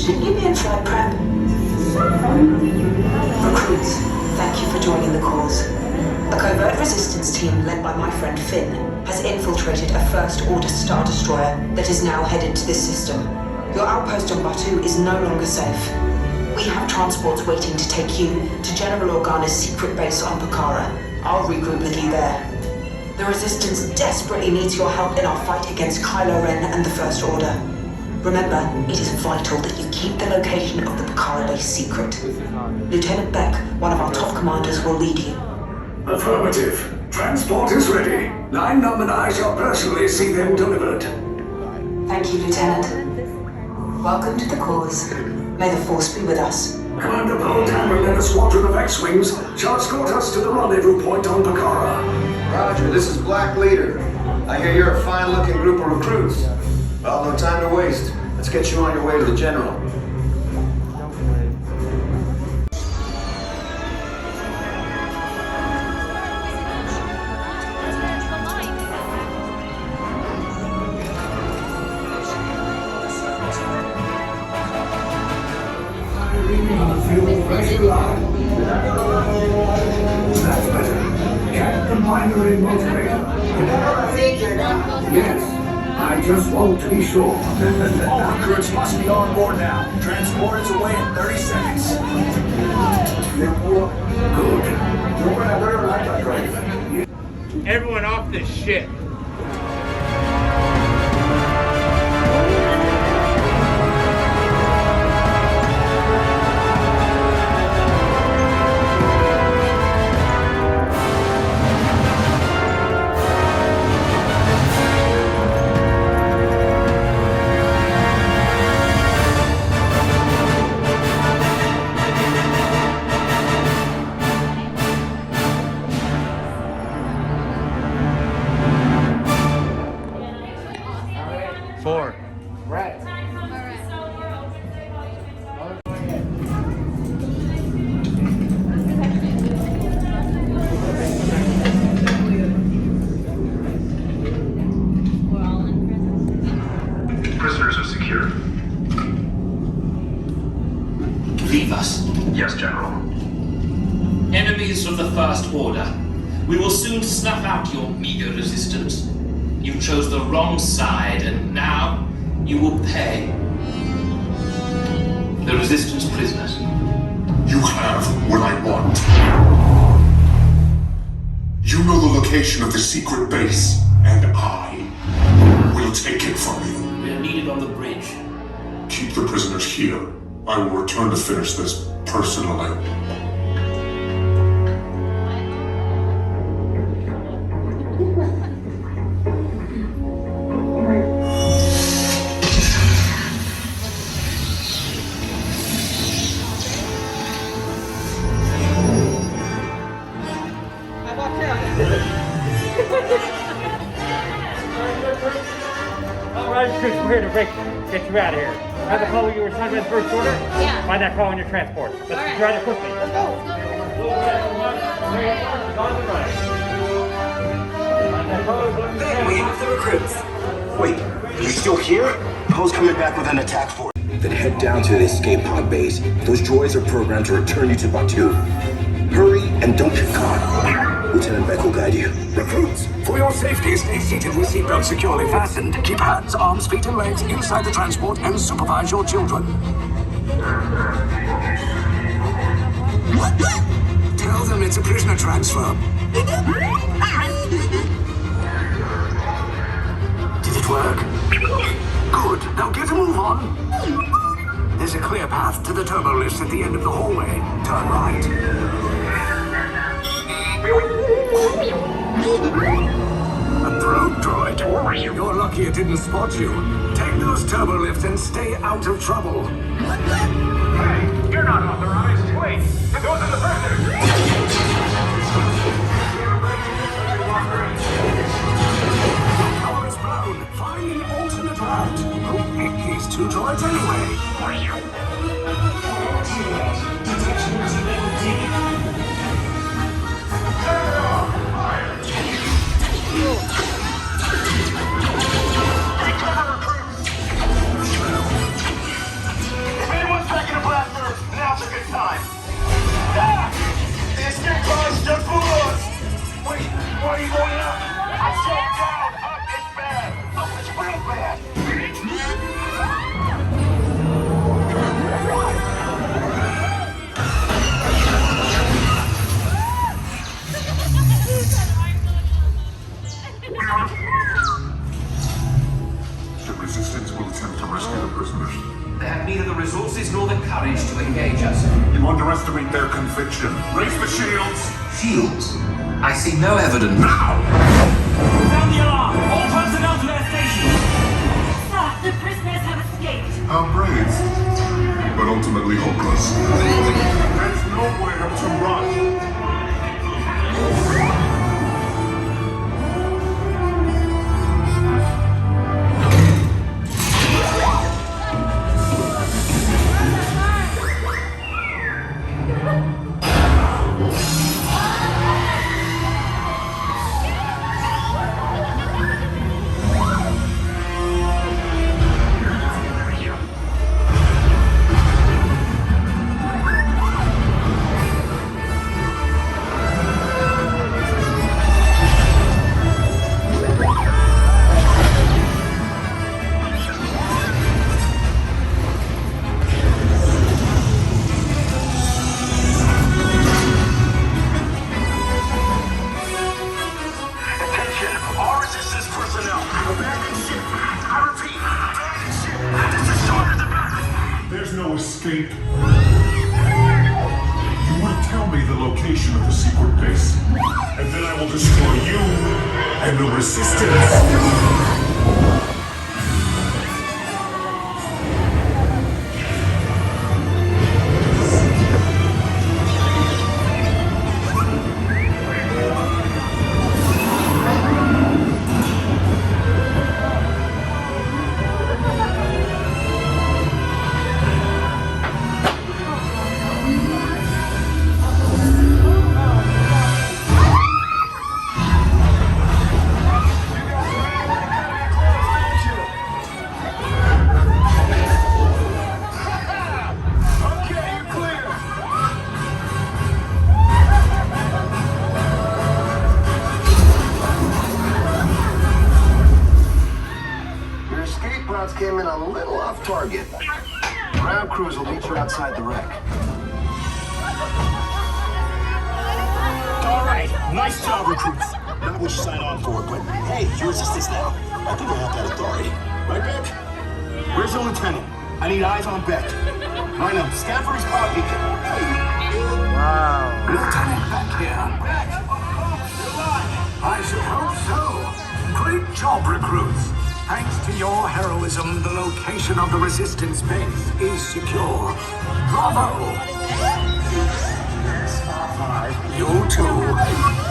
Shouldn't you be in flight prep? Recruits, thank you for joining the cause. A covert resistance team led by my friend Finn has infiltrated a First Order Star Destroyer that is now headed to this system. Your outpost on Batu is no longer safe. We have transports waiting to take you to General Organa's secret base on Pucara. I'll regroup with you there. The Resistance desperately needs your help in our fight against Kylo Ren and the First Order. Remember, it is vital that you keep the location of the Pucara base secret. Lieutenant Beck, one of our top commanders, will lead you. Affirmative. Transport is ready. Line Numb and I shall personally see them delivered. Thank you, Lieutenant. Welcome to the cause. May the Force be with us. Commander Boltan will lead a squadron of X-Wings shall escort us to the rendezvous point on Pucara. Roger, this is Black Leader. I hear you're a fine-looking group of recruits. Well, no time to waste. Let's get you on your way to the General. That's better. Check the binary motivator. Yes. I just want to be sure. All recruits must be on board now. Transport is away in 30 seconds. Good. Everyone off this ship. Four. Right. Prisoners are secure. Leave us. Yes, General. Enemies of the First Order. We will soon snuff out your meager resistance. You chose the wrong side, and now you will pay. The Resistance prisoners. You have what I want. You know the location of the secret base, and I will take it from you. We are needed on the bridge. Keep the prisoners here. I will return to finish this personally. Alright, Chris, we're here to get you out of here. Have the call you were assigned by the First Order? Yeah. Find that call on your transport. Let's Alright. try it quickly. Let's go. On the right. Find that call, look at the Then we have the recruits. Wait, you're still here? Poe's coming back with an attack force. Then head down to the escape pod base. Those droids are programmed to return you to Batu. Hurry and don't get caught. Lieutenant Beck will guide you. Recruits, for your safety, stay seated with seatbelts securely fastened. Keep hands, arms, feet, and legs inside the transport and supervise your children. Tell them it's a prisoner transfer. Did it work? Good. Now get a move on. There's a clear path to the turbo lifts at the end of the hallway. Turn right. A probe droid. You're lucky it didn't spot you. Take those turbo lifts and stay out of trouble. Hey, you're not authorized. Wait, those are the prisoners. Power is blown. Find an alternate route. Who picked these two droids anyway? Fire! the resources nor the courage to engage us. You underestimate their conviction. Raise the shields! Shields? I see no evidence. Now! Sound the alarm! All personnel to their stations! Sir, the prisoners have escaped. How brave, but ultimately hopeless. There's nowhere to run. Escape. You will tell me the location of the secret base, and then I will destroy you and the Resistance. Came in a little off target. Ground crews will meet you outside the wreck. All right, nice job, recruits. Not what you signed on for, but hey, you're Resistance now. I think I have that authority. Right, Beck? Where's the lieutenant? I need eyes on Beck. Line up, scan for his pod beacon. Wow. Lieutenant Beck here. Beck! I should hope so. Great job, recruits. Thanks to your heroism, the location of the Resistance base is secure. Bravo! You too.